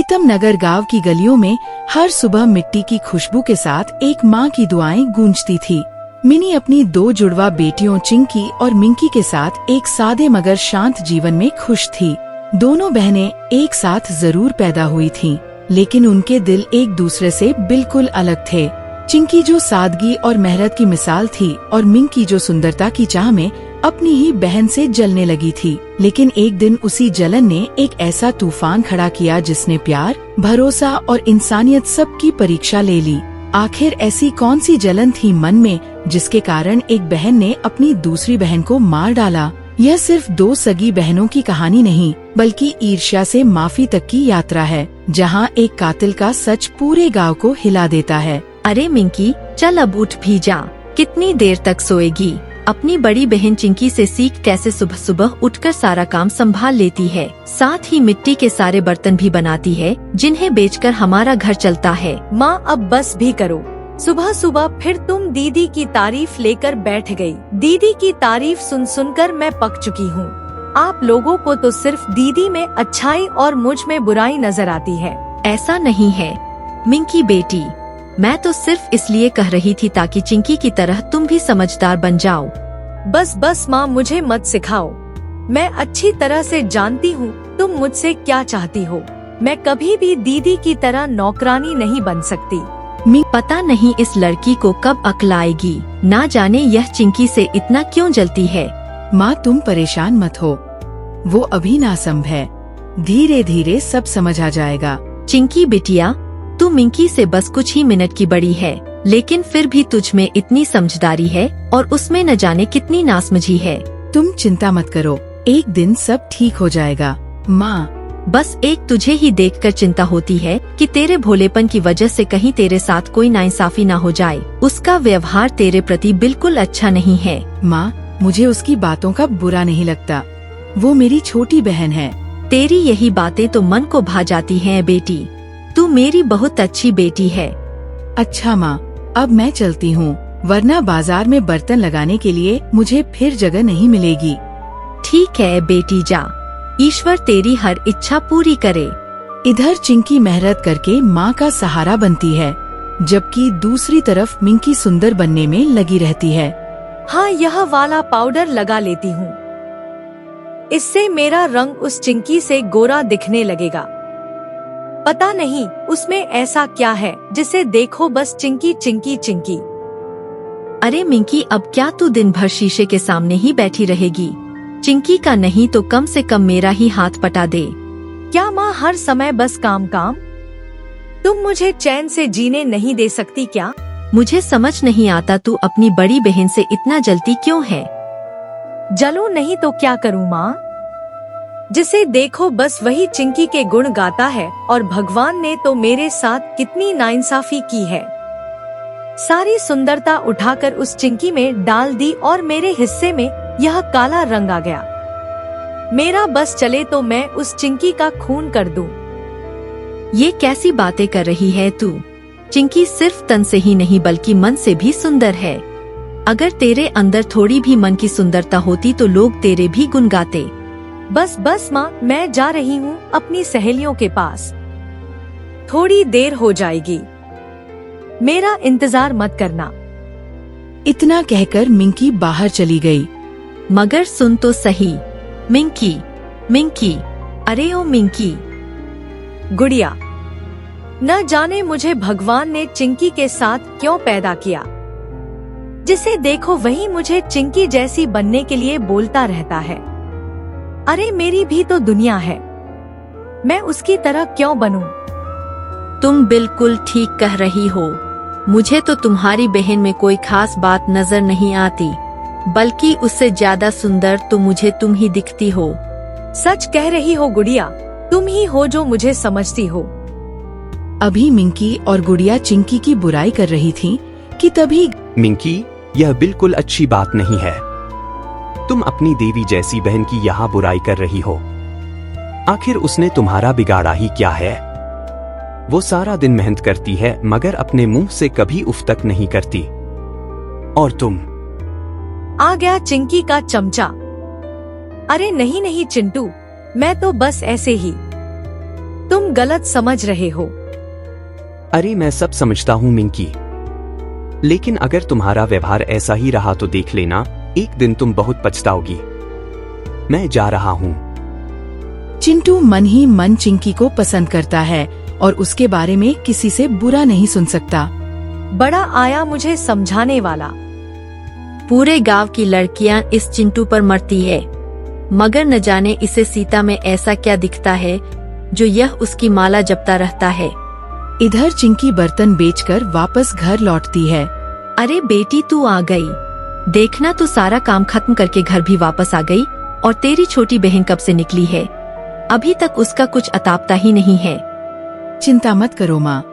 प्रीतम नगर गांव की गलियों में हर सुबह मिट्टी की खुशबू के साथ एक माँ की दुआएं गूंजती थी। मिनी अपनी 2 जुड़वा बेटियों चिंकी और मिंकी के साथ एक सादे मगर शांत जीवन में खुश थी। दोनों बहनें एक साथ जरूर पैदा हुई थीं, लेकिन उनके दिल एक दूसरे से बिल्कुल अलग थे। चिंकी जो सादगी और मेहनत की मिसाल थी और मिंकी जो सुंदरता की चाह में अपनी ही बहन से जलने लगी थी। लेकिन एक दिन उसी जलन ने एक ऐसा तूफान खड़ा किया जिसने प्यार, भरोसा और इंसानियत सब की परीक्षा ले ली। आखिर ऐसी कौन सी जलन थी मन में जिसके कारण एक बहन ने अपनी दूसरी बहन को मार डाला? यह सिर्फ 2 सगी बहनों की कहानी नहीं, बल्कि ईर्ष्या से माफी तक की यात्रा है, जहां एक कातिल का सच पूरे गांव को हिला देता है। अरे मिंकी, चल अब उठ भी जा, कितनी देर तक सोएगी? अपनी बड़ी बहन चिंकी से सीख कैसे सुबह सुबह उठकर सारा काम संभाल लेती है, साथ ही मिट्टी के सारे बर्तन भी बनाती है जिन्हें बेचकर हमारा घर चलता है। माँ अब बस भी करो, सुबह सुबह फिर तुम दीदी की तारीफ लेकर बैठ गई। दीदी की तारीफ सुन सुनकर मैं पक चुकी हूँ। आप लोगों को तो सिर्फ दीदी में अच्छाई और मुझ में बुराई नजर आती है। ऐसा नहीं है मिंकी बेटी, मैं तो सिर्फ इसलिए कह रही थी ताकि चिंकी की तरह तुम भी समझदार बन जाओ। बस बस माँ, मुझे मत सिखाओ। मैं अच्छी तरह से जानती हूँ तुम मुझसे क्या चाहती हो। मैं कभी भी दीदी की तरह नौकरानी नहीं बन सकती। पता नहीं इस लड़की को कब अक्ल आएगी, ना जाने यह चिंकी से इतना क्यों जलती है। माँ तुम परेशान मत हो, वो अभी नासमझ है, धीरे धीरे सब समझ आ जाएगा। चिंकी बिटिया, तू मिंकी से बस कुछ ही मिनट की बड़ी है, लेकिन फिर भी तुझ में इतनी समझदारी है और उसमें न जाने कितनी नासमझी है। तुम चिंता मत करो, एक दिन सब ठीक हो जाएगा। माँ बस एक तुझे ही देखकर चिंता होती है कि तेरे भोलेपन की वजह से कहीं तेरे साथ कोई नाइंसाफी न हो जाए। उसका व्यवहार तेरे प्रति बिल्कुल अच्छा नहीं है। माँ मुझे उसकी बातों का बुरा नहीं लगता, वो मेरी छोटी बहन है। तेरी यही बातें तो मन को भा जाती हैं बेटी, तू मेरी बहुत अच्छी बेटी है। अच्छा माँ, अब मैं चलती हूँ, वरना बाजार में बर्तन लगाने के लिए मुझे फिर जगह नहीं मिलेगी। ठीक है बेटी, जा, ईश्वर तेरी हर इच्छा पूरी करे। इधर चिंकी मेहनत करके माँ का सहारा बनती है, जबकि दूसरी तरफ मिंकी सुंदर बनने में लगी रहती है। हाँ, यह वाला पाउडर लगा लेती हूँ, इससे मेरा रंग उस चिंकी से गोरा दिखने लगेगा। पता नहीं उसमें ऐसा क्या है जिसे देखो बस चिंकी चिंकी चिंकी। अरे मिंकी, अब क्या तू दिन भर शीशे के सामने ही बैठी रहेगी? चिंकी का नहीं तो कम से कम मेरा ही हाथ पटा दे। क्या माँ हर समय बस काम काम? तुम मुझे चैन से जीने नहीं दे सकती क्या? मुझे समझ नहीं आता तू अपनी बड़ी बहन से इतना जलती क्यों है? जलूं नहीं तो क्या करूं माँ? जिसे देखो बस वही चिंकी के गुण गाता है, और भगवान ने तो मेरे साथ कितनी नाइंसाफी की है। सारी सुंदरता उठाकर उस चिंकी में डाल दी और मेरे हिस्से में यह काला रंग आ गया। मेरा बस चले तो मैं उस चिंकी का खून कर दूं। ये कैसी बातें कर रही है तू? चिंकी सिर्फ तन से ही नहीं बल्कि मन से भी सुंदर है। अगर तेरे अंदर थोड़ी भी मन की सुंदरता होती तो लोग तेरे भी गुण गाते। बस बस माँ, मैं जा रही हूँ अपनी सहेलियों के पास, थोड़ी देर हो जाएगी, मेरा इंतजार मत करना। इतना कहकर मिंकी बाहर चली गई। मगर सुन तो सही, मिंकी मिंकी, अरे ओ मिंकी। गुड़िया, न जाने मुझे भगवान ने चिंकी के साथ क्यों पैदा किया। जिसे देखो वही मुझे चिंकी जैसी बनने के लिए बोलता रहता है। अरे मेरी भी तो दुनिया है, मैं उसकी तरह क्यों बनूं? तुम बिल्कुल ठीक कह रही हो। मुझे तो तुम्हारी बहन में कोई खास बात नजर नहीं आती, बल्कि उससे ज्यादा सुंदर तो मुझे तुम ही दिखती हो। सच कह रही हो गुड़िया, तुम ही हो जो मुझे समझती हो। अभी मिंकी और गुड़िया चिंकी की बुराई कर रही थीं कि तभी मिंकी, यह बिल्कुल अच्छी बात नहीं है। तुम अपनी देवी जैसी बहन की यहाँ बुराई कर रही हो। आखिर उसने तुम्हारा बिगाड़ा ही क्या है? वो सारा दिन मेहनत करती है मगर अपने मुंह से कभी उफ तक नहीं करती, और तुम। आ गया चिंकी का चमचा। अरे नहीं नहीं चिंटू, मैं तो बस ऐसे ही। तुम गलत समझ रहे हो। अरे मैं सब समझता हूँ मिंकी, लेकिन अगर तुम्हारा व्यवहार ऐसा ही रहा तो देख लेना, एक दिन तुम बहुत पछताओगी। मैं जा रहा हूँ। चिंटू मन ही मन चिंकी को पसंद करता है और उसके बारे में किसी से बुरा नहीं सुन सकता। बड़ा आया मुझे समझाने वाला। पूरे गांव की लड़कियां इस चिंटू पर मरती है, मगर न जाने इसे सीता में ऐसा क्या दिखता है जो यह उसकी माला जपता रहता है। इधर चिंकी बर्तन बेचकर वापस घर लौटती है। अरे बेटी तू आ गई, देखना तू सारा काम खत्म करके घर भी वापस आ गई। और तेरी छोटी बहन कब से निकली है, अभी तक उसका कुछ अतापता ही नहीं है। चिंता मत करो माँ,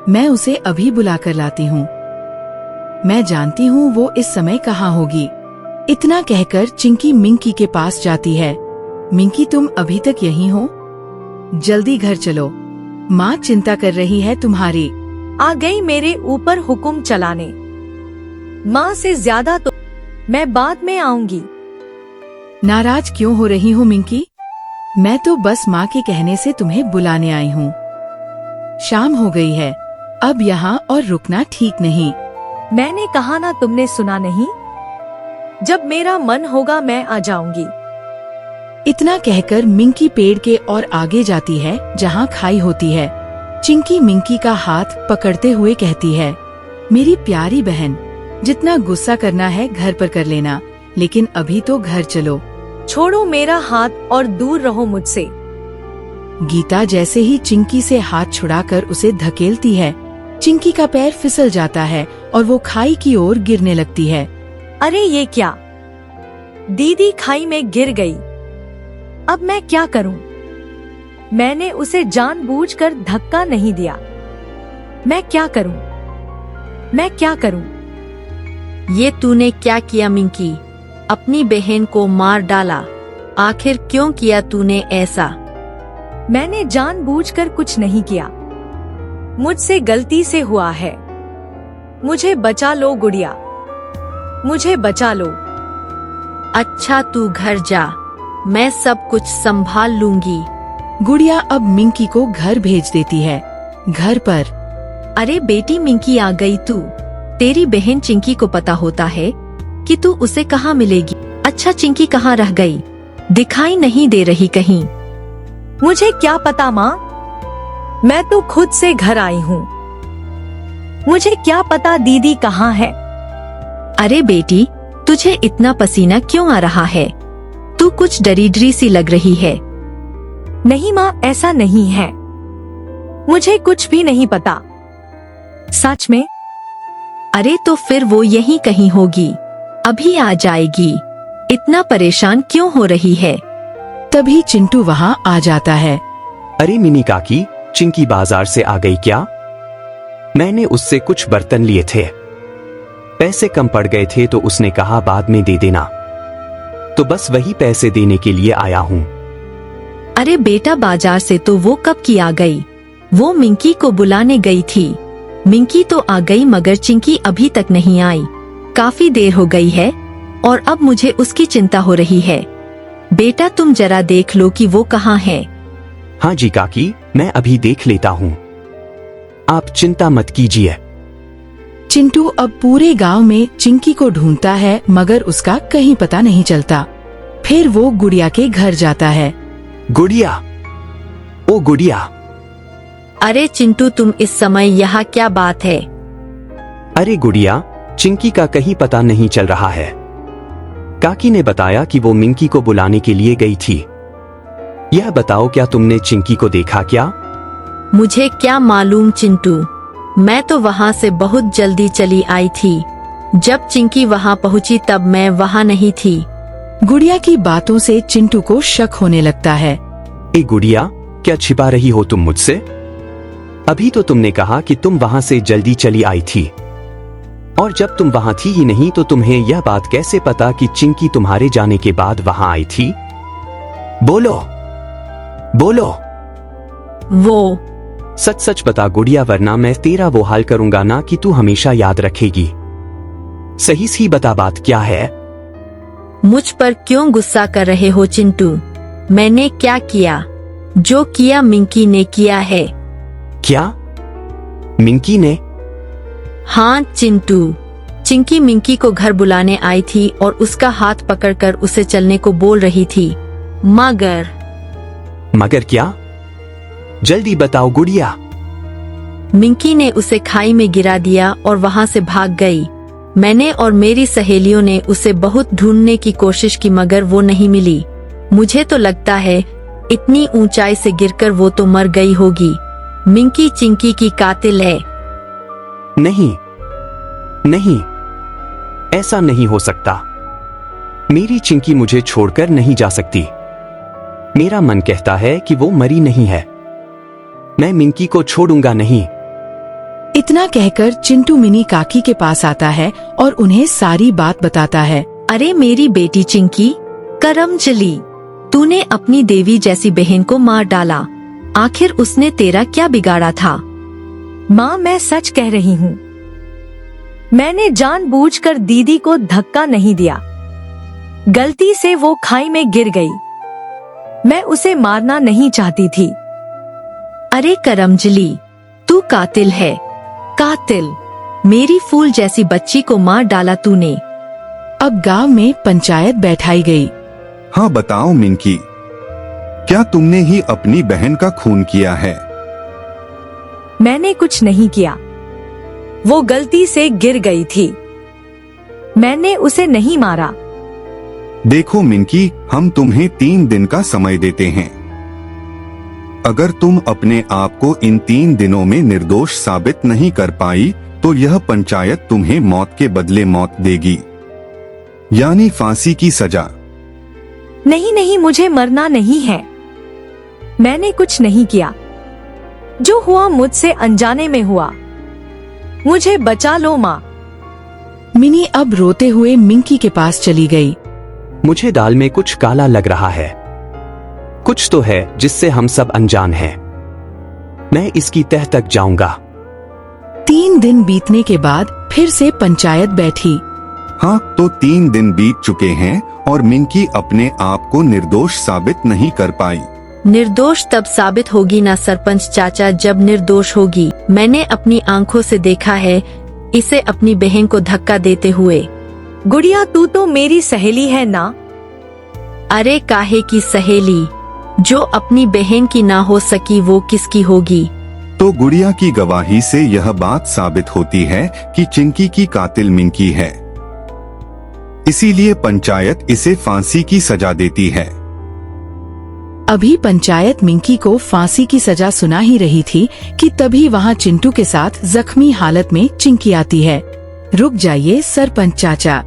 मैं उसे अभी बुला कर लाती हूँ। मैं जानती हूँ वो इस समय कहाँ होगी। इतना कहकर चिंकी मिंकी के पास जाती है। मिंकी तुम अभी तक यहीं हो? जल्दी घर चलो, माँ चिंता कर रही है तुम्हारी। आ गई मेरे ऊपर हुक्म चलाने। माँ से ज्यादा तो मैं बाद में आऊंगी। नाराज क्यों हो रही हूँ मिंकी? मैं तो बस माँ के कहने से तुम्हें बुलाने आई हूँ। शाम हो गई है, अब यहाँ और रुकना ठीक नहीं। मैंने कहा ना, तुमने सुना नहीं? जब मेरा मन होगा मैं आ जाऊंगी। इतना कहकर मिंकी पेड़ के और आगे जाती है जहाँ खाई होती है। चिंकी मिंकी का हाथ पकड़ते हुए कहती है, मेरी प्यारी बहन, जितना गुस्सा करना है घर पर कर लेना, लेकिन अभी तो घर चलो। छोड़ो मेरा हाथ और दूर रहो मुझसे। गीता जैसे ही चिंकी से हाथ छुड़ाकर उसे धकेलती है, चिंकी का पैर फिसल जाता है और वो खाई की ओर गिरने लगती है। अरे ये क्या? दीदी खाई में गिर गई। अब मैं क्या करूं? मैंने उसे जानबूझकर धक्का नहीं दिया। मैं क्या करूं? मैं क्या करूं? ये तूने क्या किया मिंकी? अपनी बहन को मार डाला। आखिर क्यों किया तूने ऐसा? मैंने जानबूझकर कुछ नहीं किया, मुझसे गलती से हुआ है। मुझे बचा लो गुड़िया, मुझे बचा लो। अच्छा तू घर जा, मैं सब कुछ संभाल लूंगी। गुड़िया अब मिंकी को घर भेज देती है। घर पर अरे बेटी मिंकी आ गई तू। तेरी बहन चिंकी को पता होता है कि तू उसे कहाँ मिलेगी। अच्छा चिंकी कहाँ रह गई? दिखाई नहीं दे रही कहीं। मुझे क्या पता माँ, मैं तो खुद से घर आई हूँ। मुझे क्या पता दीदी कहाँ है। अरे बेटी, तुझे इतना पसीना क्यों आ रहा है? तू कुछ डरी डरी सी लग रही है। नहीं माँ, ऐसा नहीं है, मुझे कुछ भी नहीं पता। सच में? अरे तो फिर वो यहीं कहीं होगी, अभी आ जाएगी। इतना परेशान क्यों हो रही है? तभी चिंटू वहाँ आ जाता है। अरे मिनी काकी, चिंकी बाजार से आ गई क्या? मैंने उससे कुछ बर्तन लिए थे, पैसे कम पड़ गए थे तो उसने कहा बाद में दे देना, तो बस वही पैसे देने के लिए आया हूँ। अरे बेटा, बाजार से तो वो कब की आ गई? वो मिंकी को बुलाने गई थी। मिंकी तो आ गई मगर चिंकी अभी तक नहीं आई। काफी देर हो गई है और अब मुझे उसकी चिंता हो रही है। बेटा तुम जरा देख लो कि वो कहाँ है। हाँ जी काकी, मैं अभी देख लेता हूँ, आप चिंता मत कीजिए। चिंटू अब पूरे गांव में चिंकी को ढूंढता है मगर उसका कहीं पता नहीं चलता। फिर वो गुड़िया के घर जाता है। गुड़िया, ओ गुड़िया। अरे चिंटू, तुम इस समय यहाँ क्या बात है? अरे गुड़िया, चिंकी का कहीं पता नहीं चल रहा है। काकी ने बताया कि वो मिंकी को बुलाने के लिए गई थी। यह बताओ, क्या तुमने चिंकी को देखा क्या? मुझे क्या मालूम चिंटू, मैं तो वहाँ से बहुत जल्दी चली आई थी। जब चिंकी वहाँ पहुँची तब मैं वहाँ नहीं थी। गुड़िया की बातों से चिंटू को शक होने लगता है। ए गुड़िया, क्या छिपा रही हो तुम मुझसे? अभी तो तुमने कहा कि तुम वहाँ से जल्दी चली आई थी, और जब तुम वहाँ थी ही नहीं तो तुम्हें यह बात कैसे पता कि चिंकी तुम्हारे जाने के बाद वहाँ आई थी? बोलो बोलो, वो सच सच बता गुड़िया, वरना मैं तेरा वो हाल करूंगा ना कि तू हमेशा याद रखेगी। सही सी बता, बात क्या है? मुझ पर क्यों गुस्सा कर रहे हो चिंटू? मैंने क्या किया? जो किया मिंकी ने किया है। क्या? मिंकी ने? हाँ चिंटू, चिंकी मिंकी को घर बुलाने आई थी और उसका हाथ पकड़कर उसे चलने को बोल रही थी, मगर क्या? जल्दी बताओ गुड़िया। मिंकी ने उसे खाई में गिरा दिया और वहाँ से भाग गई। मैंने और मेरी सहेलियों ने उसे बहुत ढूंढने की कोशिश की मगर वो नहीं मिली। मुझे तो लगता है इतनी ऊंचाई से गिरकर वो तो मर गई होगी। मिंकी चिंकी की कातिल है। नहीं नहीं, ऐसा नहीं हो सकता। मेरी चिंकी मुझे छोड़कर नहीं जा सकती। मेरा मन कहता है कि वो मरी नहीं है। मैं मिंकी को छोड़ूंगा नहीं। इतना कहकर चिंटू मिनी काकी के पास आता है और उन्हें सारी बात बताता है। अरे मेरी बेटी चिंकी, करमचली, तूने अपनी देवी जैसी बहन को मार डाला। आखिर उसने तेरा क्या बिगाड़ा था? माँ, मैं सच कह रही हूँ। मैंने जानबूझकर दीदी को धक्का नहीं दिया। गलती से वो खाई में गिर गई। मैं उसे मारना नहीं चाहती थी। अरे करमजली, तू कातिल है, कातिल। मेरी फूल जैसी बच्ची को मार डाला तूने। अब गांव में पंचायत बैठाई गई। हाँ बताओ मिंकी, क्या तुमने ही अपनी बहन का खून किया है? मैंने कुछ नहीं किया। वो गलती से गिर गई थी। मैंने उसे नहीं मारा। देखो मिंकी, हम तुम्हें 3 दिन का समय देते हैं। अगर तुम अपने आप को इन 3 दिनों में निर्दोष साबित नहीं कर पाई तो यह पंचायत तुम्हें मौत के बदले मौत देगी, यानी फांसी की सजा। नहीं नहीं, मुझे मरना नहीं है। मैंने कुछ नहीं किया। जो हुआ मुझसे अनजाने में हुआ। मुझे बचा लो माँ। मिनी अब रोते हुए मिंकी के पास चली गई। मुझे दाल में कुछ काला लग रहा है। कुछ तो है जिससे हम सब अनजान हैं। मैं इसकी तह तक जाऊंगा। 3 दिन बीतने के बाद फिर से पंचायत बैठी। हाँ, तो 3 दिन बीत चुके हैं और मिंकी अपने आप को निर्दोष साबित नहीं कर पाई। निर्दोष तब साबित होगी ना सरपंच चाचा, जब निर्दोष होगी। मैंने अपनी आंखों से देखा है इसे अपनी बहन को धक्का देते हुए। गुड़िया, तू तो मेरी सहेली है ना। अरे काहे की सहेली? जो अपनी बहन की ना हो सकी वो किसकी होगी? तो गुड़िया की गवाही से यह बात साबित होती है कि चिंकी की कातिल मिंकी है। इसीलिए पंचायत इसे फांसी की सजा देती है। अभी पंचायत मिंकी को फांसी की सजा सुना ही रही थी कि तभी वहाँ चिंटू के साथ जख्मी हालत में चिंकी आती है। रुक जाइए सरपंच चाचा,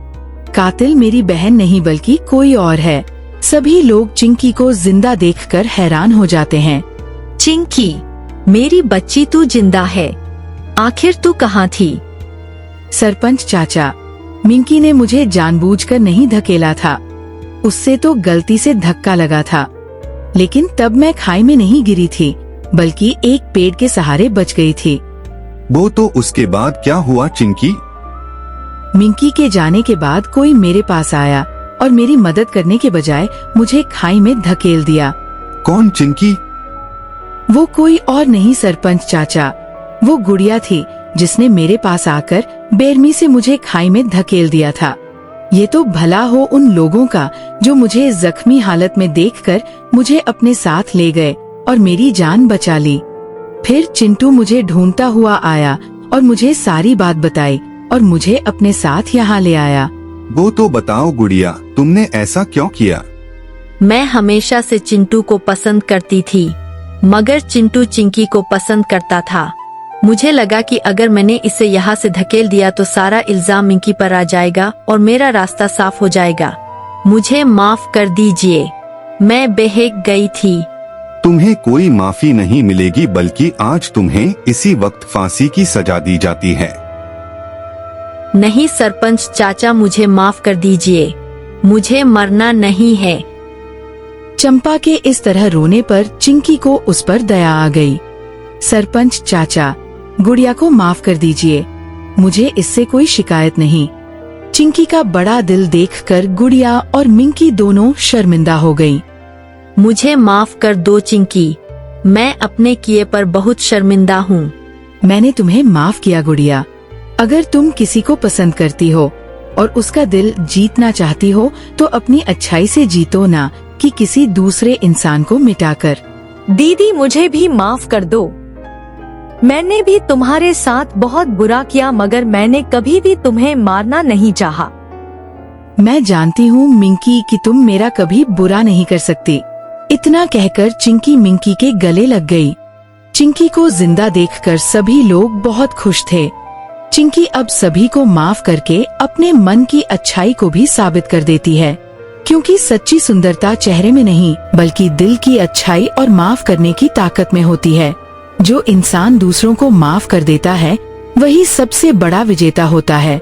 कातिल मेरी बहन नहीं बल्कि कोई और है। सभी लोग चिंकी को जिंदा देखकर हैरान हो जाते हैं। चिंकी, मेरी बच्ची, तू जिंदा है। आखिर तू कहाँ थी? सरपंच चाचा, मिंकी ने मुझे जानबूझकर नहीं धकेला था। उससे तो गलती से धक्का लगा था। लेकिन तब मैं खाई में नहीं गिरी थी बल्कि एक पेड़ के सहारे बच गई थी। वो तो उसके बाद क्या हुआ चिंकी? मिंकी के जाने के बाद कोई मेरे पास आया और मेरी मदद करने के बजाय मुझे खाई में धकेल दिया। कौन चिंकी? वो कोई और नहीं सरपंच चाचा, वो गुड़िया थी जिसने मेरे पास आकर बेरमी से मुझे खाई में धकेल दिया था। ये तो भला हो उन लोगों का जो मुझे जख्मी हालत में देखकर मुझे अपने साथ ले गए और मेरी जान बचा ली। फिर चिंटू मुझे ढूंढता हुआ आया और मुझे सारी बात बताई और मुझे अपने साथ यहाँ ले आया। वो तो बताओ गुड़िया, तुमने ऐसा क्यों किया? मैं हमेशा से चिंटू को पसंद करती थी मगर चिंटू चिंकी को पसंद करता था। मुझे लगा कि अगर मैंने इसे यहाँ से धकेल दिया तो सारा इल्जाम मिंकी पर आ जाएगा और मेरा रास्ता साफ हो जाएगा। मुझे माफ कर दीजिए, मैं बहक गई थी। तुम्हें कोई माफी नहीं मिलेगी बल्कि आज तुम्हें इसी वक्त फांसी की सजा दी जाती है। नहीं सरपंच चाचा, मुझे माफ कर दीजिए, मुझे मरना नहीं है। चंपा के इस तरह रोने पर चिंकी को उस पर दया आ गई। सरपंच चाचा, गुड़िया को माफ कर दीजिए, मुझे इससे कोई शिकायत नहीं। चिंकी का बड़ा दिल देखकर गुड़िया और मिंकी दोनों शर्मिंदा हो गईं। मुझे माफ कर दो चिंकी, मैं अपने किए पर बहुत शर्मिंदा हूँ। मैंने तुम्हें माफ किया गुड़िया। अगर तुम किसी को पसंद करती हो और उसका दिल जीतना चाहती हो तो अपनी अच्छाई से जीतो, ना कि किसी दूसरे इंसान को मिटाकर। दीदी मुझे भी माफ कर दो। मैंने भी तुम्हारे साथ बहुत बुरा किया, मगर मैंने कभी भी तुम्हें मारना नहीं चाहा। मैं जानती हूँ मिंकी कि तुम मेरा कभी बुरा नहीं कर सकती। इतना कहकर चिंकी मिंकी के गले लग गई। चिंकी को जिंदा देखकर सभी लोग बहुत खुश थे। चिंकी अब सभी को माफ करके अपने मन की अच्छाई को भी साबित कर देती है, क्योंकि सच्ची सुंदरता चेहरे में नहीं बल्कि दिल की अच्छाई और माफ करने की ताकत में होती है। जो इंसान दूसरों को माफ कर देता है वही सबसे बड़ा विजेता होता है।